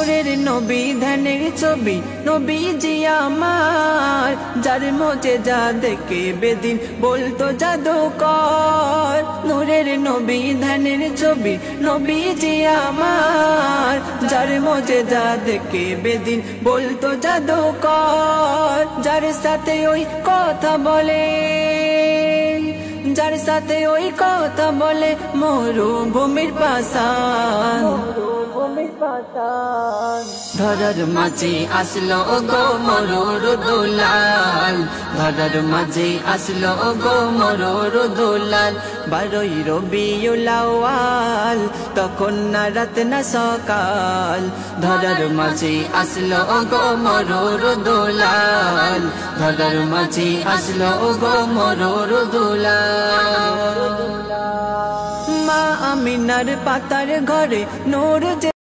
নূরের নবী ধ্যানের ছবি নবীজি আমার, যার মোজেজা দেখে বেদিন বলতো জাদুকর। নূরের নবী ধ্যানের ছবি নবীজি আমার, যার মোজেজা দেখে বেদিন বলতো জাদুকর। যার সাথে ওই কথা বলে, যার সাথে ওই কথা বলে মরুভূমির পাষাণ। ধরার মাঝে আসলো গো মরুর দুলাল, ধরার মাঝে আসলো গো মরুর দুলাল। 12ই রবিউল আউয়াল তখন না রাত না সকাল, ধরার মাঝে আসলো গো মরুর দুলাল, ধরার মাঝে আসলো গো মরুর দুলাল। মা আমিনার পাতার ঘরে নূর